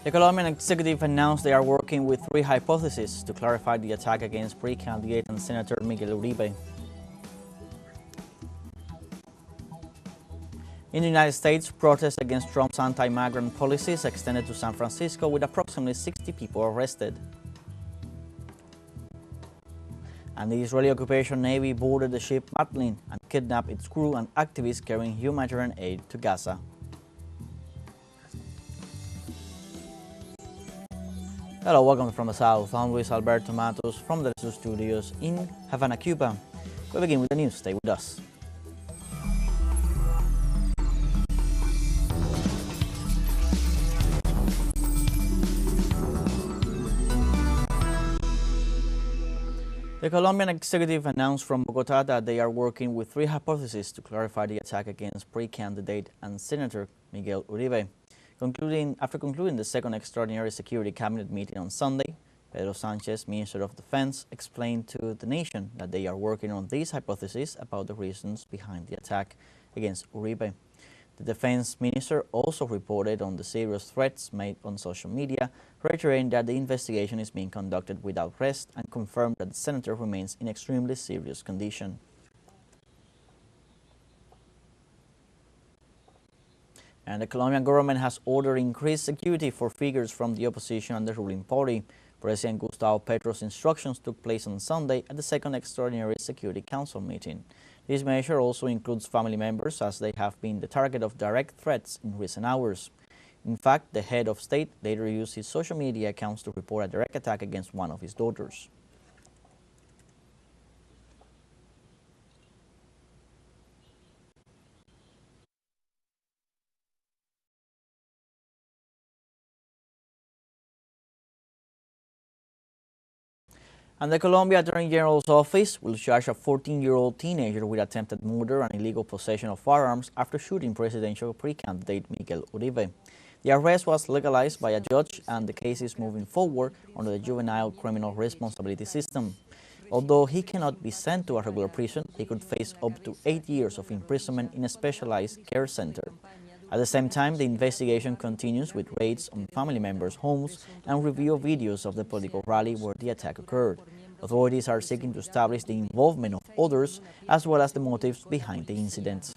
The Colombian executive announced they are working with 3 hypotheses to clarify the attack against pre-candidate and Senator Miguel Uribe. In the United States, protests against Trump's anti-migrant policies extended to San Francisco with approximately 60 people arrested. And the Israeli occupation Navy boarded the ship Madleen and kidnapped its crew and activists carrying humanitarian aid to Gaza. Hello, welcome from the South. I'm Luis Alberto Matos from the teleSUR studios in Havana, Cuba. We begin with the news. Stay with us. The Colombian executive announced from Bogota that they are working with 3 hypotheses to clarify the attack against pre-candidate and Senator Miguel Uribe. After concluding the second extraordinary security cabinet meeting on Sunday, Pedro Sanchez, Minister of Defense, explained to the nation that they are working on these hypotheses about the reasons behind the attack against Uribe. The defense minister also reported on the serious threats made on social media, reiterating that the investigation is being conducted without rest and confirmed that the senator remains in extremely serious condition. And the Colombian government has ordered increased security for figures from the opposition and the ruling party. President Gustavo Petro's instructions took place on Sunday at the second extraordinary Security Council meeting. This measure also includes family members, as they have been the target of direct threats in recent hours. In fact, the head of state later used his social media accounts to report a direct attack against one of his daughters. And the Colombia Attorney General's office will charge a 14-year-old teenager with attempted murder and illegal possession of firearms after shooting presidential pre-candidate Miguel Uribe. The arrest was legalized by a judge, and the case is moving forward under the juvenile criminal responsibility system. Although he cannot be sent to a regular prison, he could face up to 8 years of imprisonment in a specialized care center. At the same time, the investigation continues with raids on family members' homes and review of videos of the political rally where the attack occurred. Authorities are seeking to establish the involvement of others as well as the motives behind the incident.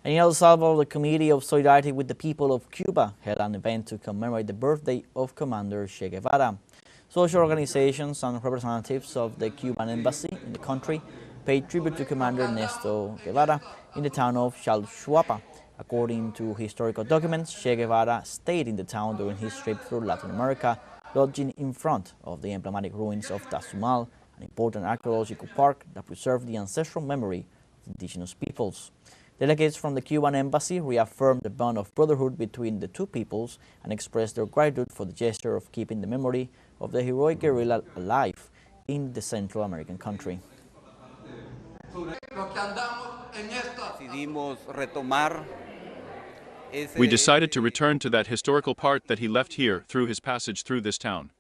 And in El Salvador, the Committee of Solidarity with the People of Cuba held an event to commemorate the birthday of Commander Che Guevara. Social organizations and representatives of the Cuban embassy in the country paid tribute to Commander Ernesto Guevara in the town of Chalchuapa. According to historical documents, Che Guevara stayed in the town during his trip through Latin America, lodging in front of the emblematic ruins of Tazumal, an important archaeological park that preserved the ancestral memory of indigenous peoples. Delegates from the Cuban embassy reaffirmed the bond of brotherhood between the two peoples and expressed their gratitude for the gesture of keeping the memory of the heroic guerrilla alive in the Central American country. We decided to return to that historical part that he left here through his passage through this town.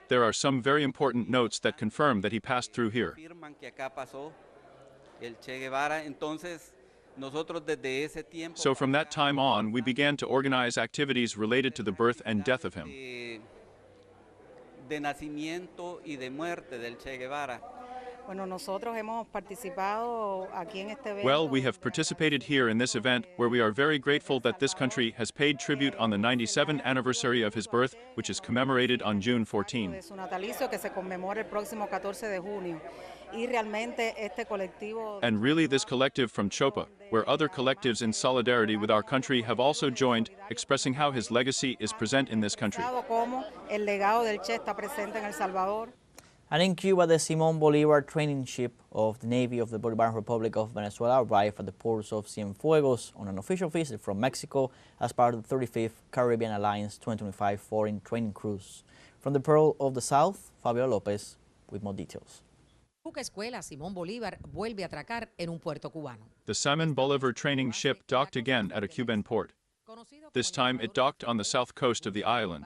There are some very important notes that confirm that he passed through here. So from that time on, we began to organize activities related to the birth and death of him. Well, we have participated here in this event where we are very grateful that this country has paid tribute on the 97th anniversary of his birth, which is commemorated on June 14. And really this collective from Chopa, where other collectives in solidarity with our country have also joined, expressing how his legacy is present in this country. And in Cuba, the Simón Bolívar training ship of the Navy of the Bolivarian Republic of Venezuela arrived at the ports of Cienfuegos on an official visit from Mexico as part of the 35th Caribbean Alliance 2025 Foreign Training Cruise. From the Pearl of the South, Fabio Lopez with more details. The Simón Bolívar training ship docked again at a Cuban port. This time it docked on the south coast of the island.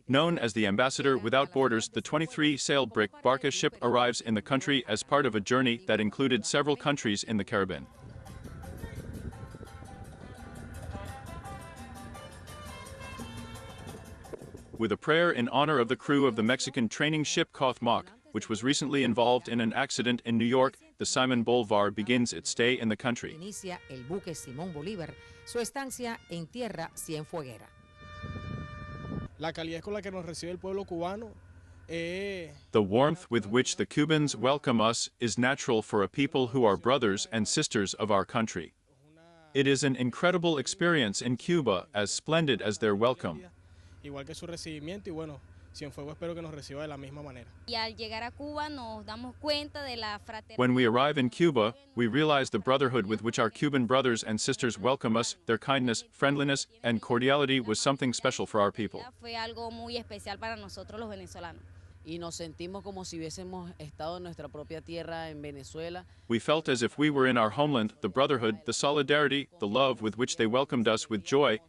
Known as the Ambassador Without Borders, the 23-sail brick Barca ship arrives in the country as part of a journey that included several countries in the Caribbean. With a prayer in honor of the crew of the Mexican training ship Cuauhtémoc, which was recently involved in an accident in New York, the Simón Bolívar begins its stay in the country. Inicia el buque Simón Bolívar su estancia en tierra Cienfueguera. La calidez con la que nos recibe el pueblo cubano. The warmth with which the Cubans welcome us is natural for a people who are brothers and sisters of our country. It is an incredible experience in Cuba, as splendid as their welcome. Igual que su recibimiento, y bueno, Cienfuegos espero que nos reciba de la misma manera. Y al llegar a Cuba nos damos cuenta de la fraternidad. When we arrive in Cuba, we realize the brotherhood with which our Cuban brothers and sisters welcome us. Their kindness, friendliness, and cordiality was something special for our people. Fue algo muy especial para nosotros los venezolanos. Y nos sentimos como si hubiésemos estado en nuestra propia tierra en Venezuela. We felt as if we were in our homeland. The brotherhood, the solidarity, the love with which they welcomed us with joy,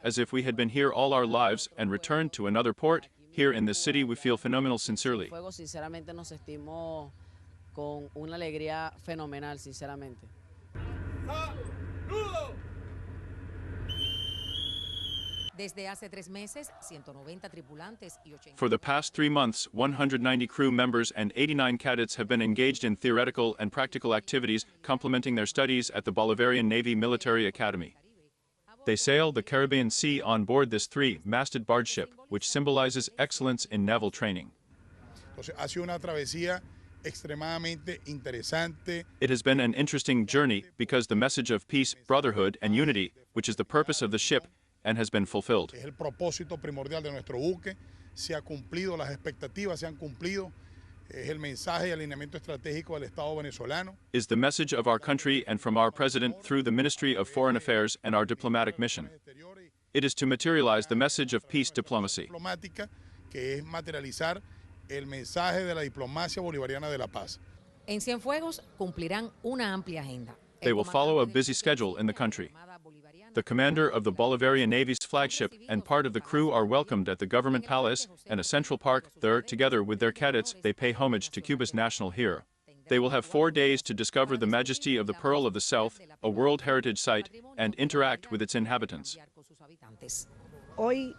as if we had been here all our lives and returned to another port. Here in this city, we feel phenomenal sincerely. Sinceramente nos sentimos con una alegría fenomenal, sinceramente. Desde hace 3 meses, 190 tripulantes y 80. For the past 3 months, 190 crew members and 89 cadets have been engaged in theoretical and practical activities, complementing their studies at the Bolivarian Navy Military Academy. They sail the Caribbean Sea on board this 3-masted barge ship, which symbolizes excellence in naval training. Entonces, ha sido una travesía extremadamente interesante. It has been an interesting journey because the message of peace, brotherhood, and unity, which is the purpose of the ship, and has been fulfilled. Es el propósito primordial de nuestro buque. Se ha cumplido, las expectativas se han cumplido. Es el mensaje y alineamiento estratégico del Estado venezolano. Is the message of our country and from our president through the Ministry of Foreign Affairs and our diplomatic mission. It is to materialize the message of peace diplomacy. Diplomática, que es materializar el mensaje de la diplomacia bolivariana de la paz. En Cienfuegos cumplirán una amplia agenda. They will follow a busy schedule in the country. The commander of the Bolivarian Navy's flagship and part of the crew are welcomed at the government palace and a central park. There, together with their cadets, they pay homage to Cuba's national hero. They will have 4 days to discover the majesty of the Pearl of the South, a World Heritage Site, and interact with its inhabitants. Hoy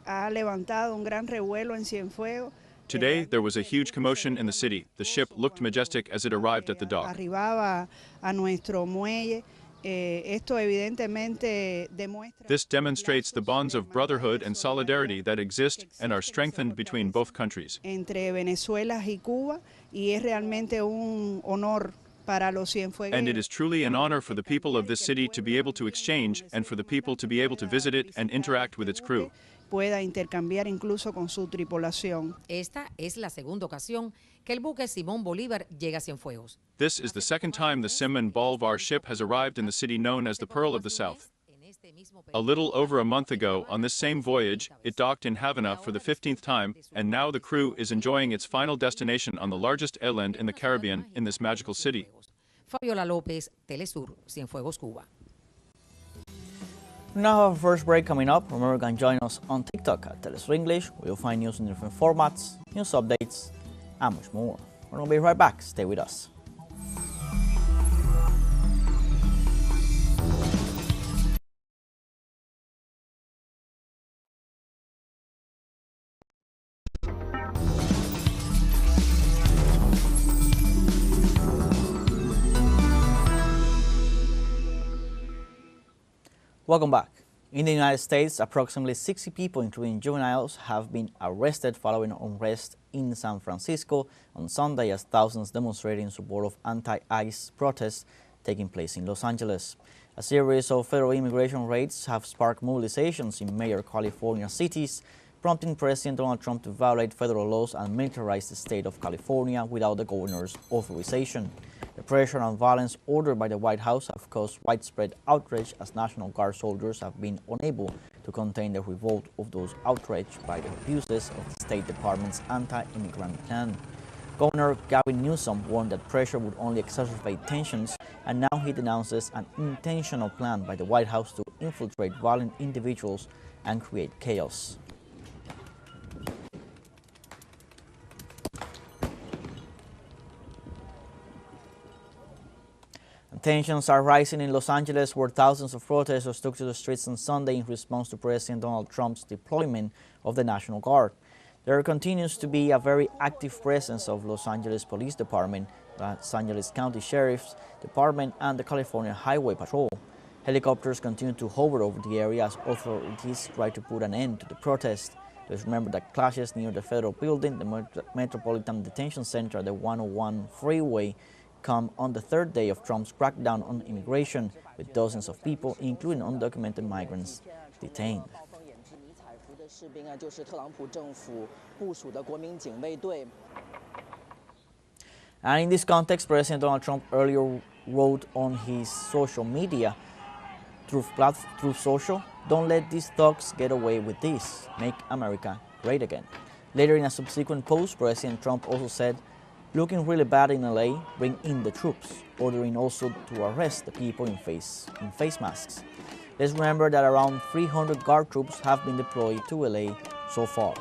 ha levantado un gran revuelo en Cienfuegos. Today, there was a huge commotion in the city. The ship looked majestic as it arrived at the dock. Arribaba a nuestro muelle. Esto evidentemente demuestra. This demonstrates the bonds of brotherhood and solidarity that exist and are strengthened between both countries. Entre Venezuela y Cuba, y es realmente un honor para los cienfuegueros. And it is truly an honor for the people of this city to be able to exchange and for the people to be able to visit it and interact with its crew. Pueda intercambiar incluso con su tripulación. Esta es la segunda ocasión que el buque Simón Bolívar llega a Cienfuegos. This is the second time the Simón Bolívar ship has arrived in the city known as the Pearl of the South. A little over a month ago, on this same voyage, it docked in Havana for the 15th time, and now the crew is enjoying its final destination on the largest island in the Caribbean in this magical city. Fabiola López, teleSUR, Cienfuegos, Cuba. We now have a first break coming up. Remember, you can join us on TikTok at teleSUR English, where you'll find news in different formats, news updates, and much more. We're going to be right back. Stay with us. Welcome back. In the United States, approximately 60 people, including juveniles, have been arrested following unrest in San Francisco on Sunday as thousands demonstrated in support of anti-ICE protests taking place in Los Angeles. A series of federal immigration raids have sparked mobilizations in major California cities, prompting President Donald Trump to violate federal laws and militarize the state of California without the governor's authorization. The pressure and violence ordered by the White House have caused widespread outrage as National Guard soldiers have been unable to contain the revolt of those outraged by the abuses of the State Department's anti-immigrant plan. Governor Gavin Newsom warned that pressure would only exacerbate tensions, and now he denounces an intentional plan by the White House to infiltrate violent individuals and create chaos. Tensions are rising in Los Angeles, where thousands of protesters took to the streets on Sunday in response to President Donald Trump's deployment of the National Guard. There continues to be a very active presence of Los Angeles Police Department, Los Angeles County Sheriff's Department, and the California Highway Patrol. Helicopters continue to hover over the area as authorities try to put an end to the protest. Let's remember that clashes near the federal building, the Metropolitan Detention Center, the 101 freeway, come on the third day of Trump's crackdown on immigration, with dozens of people, including undocumented migrants, detained. And in this context, President Donald Trump earlier wrote on his social media, Truth Social, "Don't let these thugs get away with this. Make America great again." Later in a subsequent post, President Trump also said, "Looking really bad in LA, bring in the troops," ordering also to arrest the people in face masks. Let's remember that around 300 guard troops have been deployed to LA so far.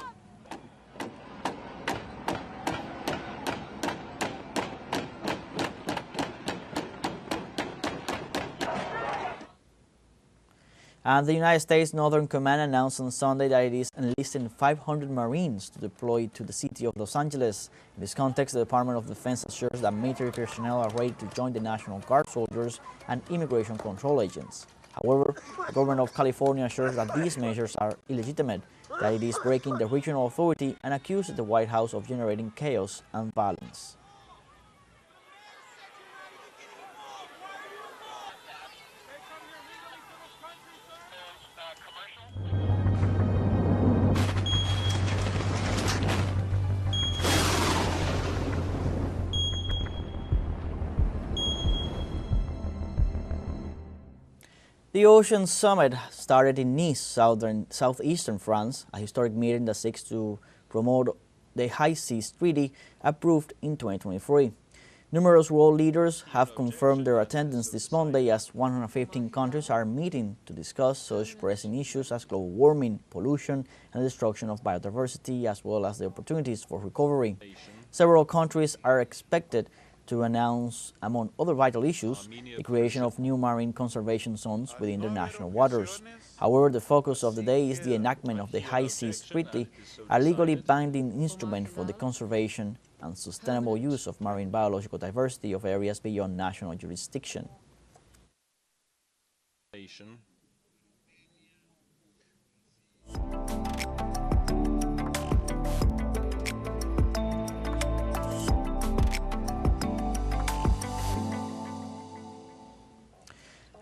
And the United States Northern Command announced on Sunday that it is enlisting 500 Marines to deploy to the city of Los Angeles. In this context, the Department of Defense assures that military personnel are ready to join the National Guard soldiers and immigration control agents. However, the government of California assures that these measures are illegitimate, that it is breaking the regional authority, and accuses the White House of generating chaos and violence. The Ocean Summit started in Nice, southeastern France, a historic meeting that seeks to promote the High Seas Treaty approved in 2023. Numerous world leaders have confirmed their attendance this Monday as 115 countries are meeting to discuss such pressing issues as global warming, pollution, and the destruction of biodiversity, as well as the opportunities for recovery. Several countries are expected to announce, among other vital issues, the creation of new marine conservation zones within international waters. However, the focus of the day is the enactment of the High Seas Treaty, a legally binding instrument for the conservation and sustainable use of marine biological diversity of areas beyond national jurisdiction.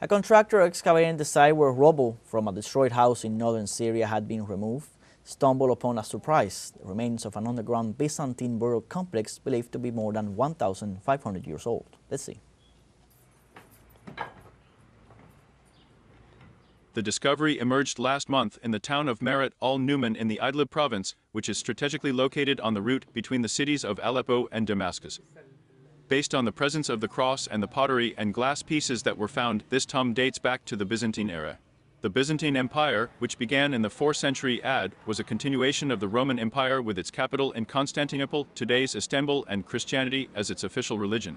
A contractor excavating the site where rubble from a destroyed house in northern Syria had been removed stumbled upon a surprise: the remains of an underground Byzantine burial complex believed to be more than 1,500 years old. Let's see. The discovery emerged last month in the town of Merit al-Numan in the Idlib province, which is strategically located on the route between the cities of Aleppo and Damascus. Based on the presence of the cross and the pottery and glass pieces that were found, this tomb dates back to the Byzantine era. The Byzantine Empire, which began in the 4th century AD, was a continuation of the Roman Empire with its capital in Constantinople, today's Istanbul, and Christianity as its official religion.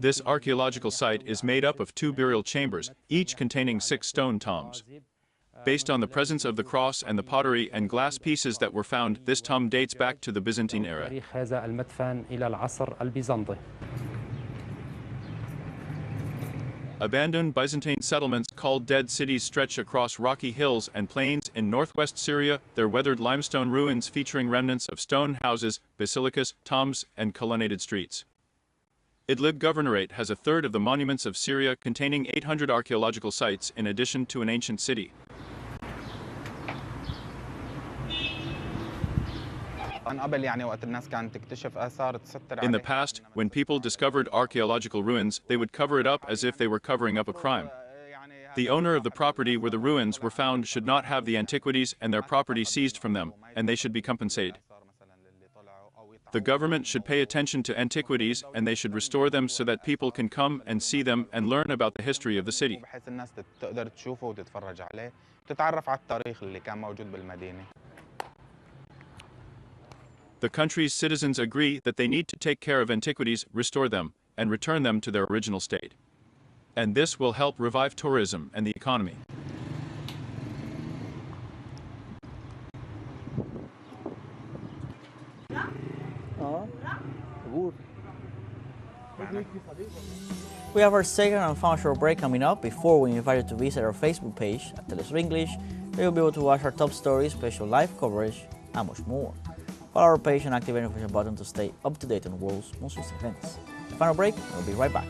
This archaeological site is made up of 2 burial chambers, each containing 6 stone tombs. Based on the presence of the cross and the pottery and glass pieces that were found, this tomb dates back to the Byzantine era. Abandoned Byzantine settlements called dead cities stretch across rocky hills and plains in northwest Syria, their weathered limestone ruins featuring remnants of stone houses, basilicas, tombs, and colonnaded streets. Idlib Governorate has a third of the monuments of Syria, containing 800 archaeological sites in addition to an ancient city. In the past, when people discovered archaeological ruins, they would cover it up as if they were covering up a crime. The owner of the property where the ruins were found should not have the antiquities and their property seized from them, and they should be compensated. The government should pay attention to antiquities and they should restore them so that people can come and see them and learn about the history of the city. بحيث الناس تقدر تشوفه وتتفرج عليه وتتعرف على التاريخ اللي كان موجود بالمدينة. The country's citizens agree that they need to take care of antiquities, restore them, and return them to their original state. And this will help revive tourism and the economy. We have our second and final short break coming up. Before we invite you to visit our Facebook page at teleSUR English, where you'll be able to watch our top stories, special live coverage, and much more. Follow our page and activate the notification button to stay up to date on the world's most recent events. The final break, we'll be right back.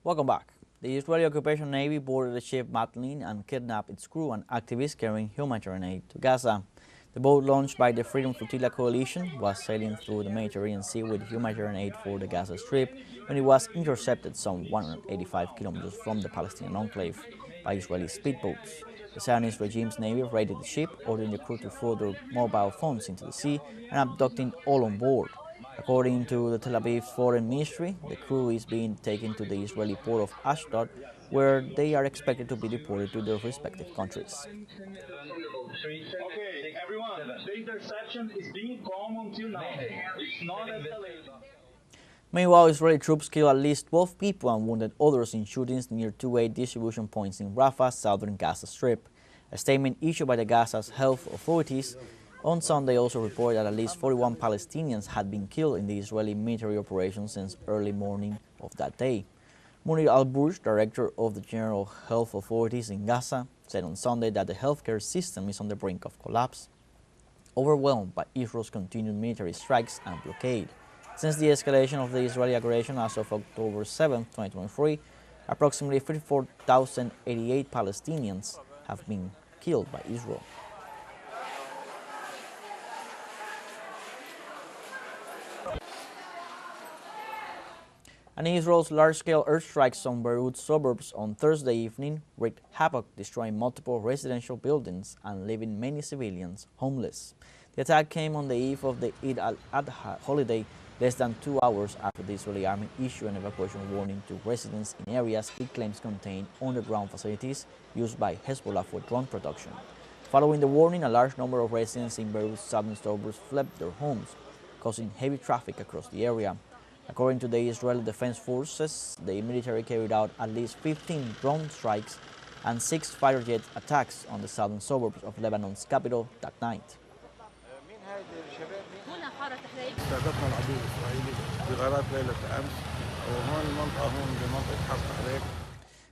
Welcome back. The Israeli occupation Navy boarded the ship Madleen and kidnapped its crew and activists carrying humanitarian aid to Gaza. The boat launched by the Freedom Flotilla Coalition was sailing through the Mediterranean Sea with humanitarian aid for the Gaza Strip when it was intercepted some 185 kilometers from the Palestinian enclave by Israeli speedboats. The Zionist regime's Navy raided the ship, ordering the crew to throw their mobile phones into the sea and abducting all on board. According to the Tel Aviv's Foreign Ministry, the crew is being taken to the Israeli port of Ashdod, where they are expected to be deported to their respective countries. Okay, everyone, the interception is being calm until now. It's not escalating. Meanwhile, Israeli troops killed at least 12 people and wounded others in shootings near two aid distribution points in Rafah, southern Gaza Strip. A statement issued by the Gaza's health authorities on Sunday also reported that at least 41 Palestinians had been killed in the Israeli military operation since early morning of that day. Munir al-Burj, director of the General Health Authorities in Gaza, said on Sunday that the healthcare system is on the brink of collapse, overwhelmed by Israel's continued military strikes and blockade. Since the escalation of the Israeli aggression as of October 7, 2023, approximately 54,088 Palestinians have been killed by Israel. And Israel's large-scale airstrikes on Beirut suburbs on Thursday evening wreaked havoc, destroying multiple residential buildings and leaving many civilians homeless. The attack came on the eve of the Eid al-Adha holiday, less than 2 hours after the Israeli army issued an evacuation warning to residents in areas it claims contain underground facilities used by Hezbollah for drone production. Following the warning, a large number of residents in Beirut's southern suburbs fled their homes, causing heavy traffic across the area. According to the Israeli Defense Forces, the military carried out at least 15 drone strikes and 6 fighter jet attacks on the southern suburbs of Lebanon's capital that night.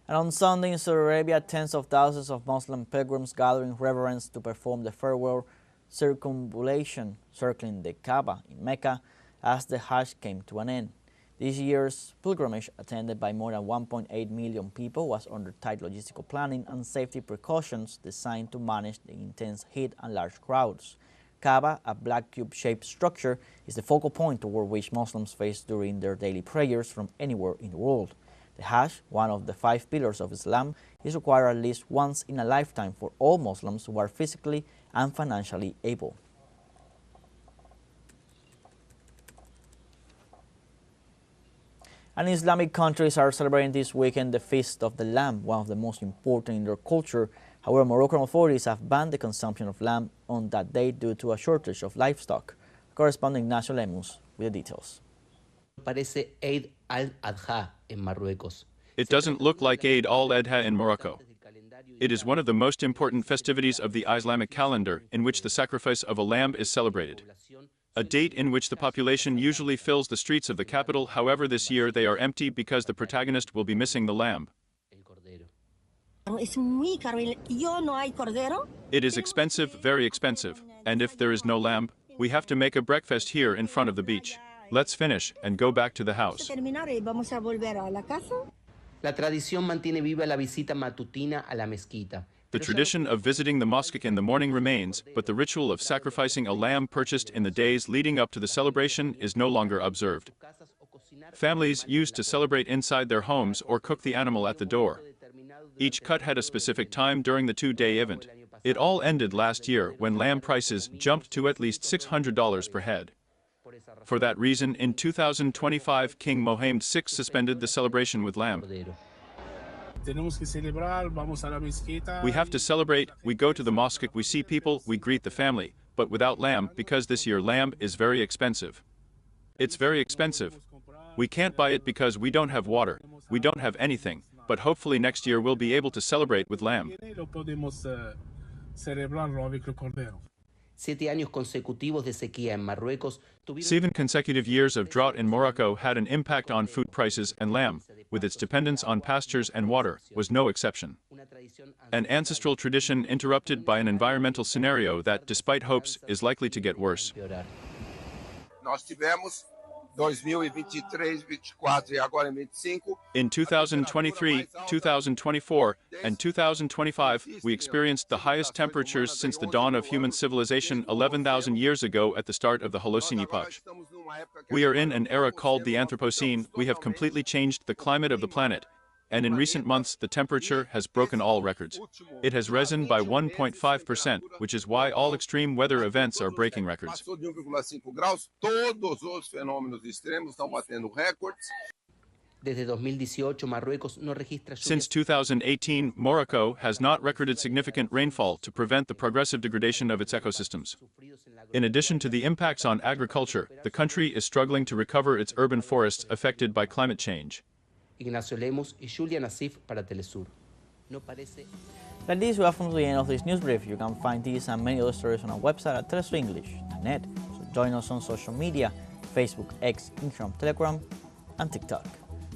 And on Sunday in Saudi Arabia, tens of thousands of Muslim pilgrims gathered in reverence to perform the farewell circumambulation circling the Kaaba in Mecca as the Hajj came to an end. This year's pilgrimage, attended by more than 1.8 million people, was under tight logistical planning and safety precautions designed to manage the intense heat and large crowds. Kaaba, a black cube-shaped structure, is the focal point toward which Muslims face during their daily prayers from anywhere in the world. The Hajj, one of the 5 pillars of Islam, is required at least once in a lifetime for all Muslims who are physically and financially able. And Islamic countries are celebrating this weekend the Feast of the Lamb, one of the most important in their culture. However, Moroccan authorities have banned the consumption of lamb on that day due to a shortage of livestock. Correspondent Ignacio Lemus with the details. Parece Eid al-Adha in Marruecos. It doesn't look like Eid al-Adha in Morocco. It is one of the most important festivities of the Islamic calendar in which the sacrifice of a lamb is celebrated. A date in which the population usually fills the streets of the capital. However, this year they are empty because the protagonist will be missing the lamb. The It is expensive, very expensive, and if there is no lamb, we have to make a breakfast here in front of the beach. Let's finish and go back to the house. La tradición mantiene viva la visita matutina a la mezquita. The tradition of visiting the mosque in the morning remains, but the ritual of sacrificing a lamb purchased in the days leading up to the celebration is no longer observed. Families used to celebrate inside their homes or cook the animal at the door. Each cut had a specific time during the two-day event. It all ended last year when lamb prices jumped to at least $600 per head. For that reason, in 2025, King Mohammed VI suspended the celebration with lamb. We have to celebrate, we go to the mosque, we see people, we greet the family, but without lamb, because this year lamb is very expensive. It's very expensive. We can't buy it because we don't have water, we don't have anything, but hopefully next year we'll be able to celebrate with lamb. 7 años consecutivos de sequía en Marruecos tuvieron 7 consecutive years of drought in Morocco had an impact on food prices, and lamb, with its dependence on pastures and water, was no exception. An ancestral tradition interrupted by an environmental scenario that, despite hopes, is likely to get worse. Nós tivemos 2023, 24 e agora 25. In 2023, 2024, and 2025, we experienced the highest temperatures since the dawn of human civilization 11,000 years ago at the start of the Holocene epoch. We are in an era called the Anthropocene. We have completely changed the climate of the planet, and in recent months the temperature has broken all records. It has risen by 1.5%, which is why all extreme weather events are breaking records. Passou de 1,5 graus, todos os fenômenos extremos estão batendo recordes. Desde 2018, Marruecos no registra lluvias. Since 2018, Morocco has not recorded significant rainfall to prevent the progressive degradation of its ecosystems. In addition to the impacts on agriculture, the country is struggling to recover its urban forests affected by climate change. Ignacio Lemos y Julia Nassif para Telesur. No parece... Like this, we have come to the end of this news brief. You can find these and many other stories on our website at telesurenglish.net. So join us on social media, Facebook, X, Instagram, Telegram, and TikTok.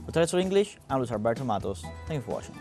For Telesur English, I'm Luis Alberto Matos. Thank you for watching.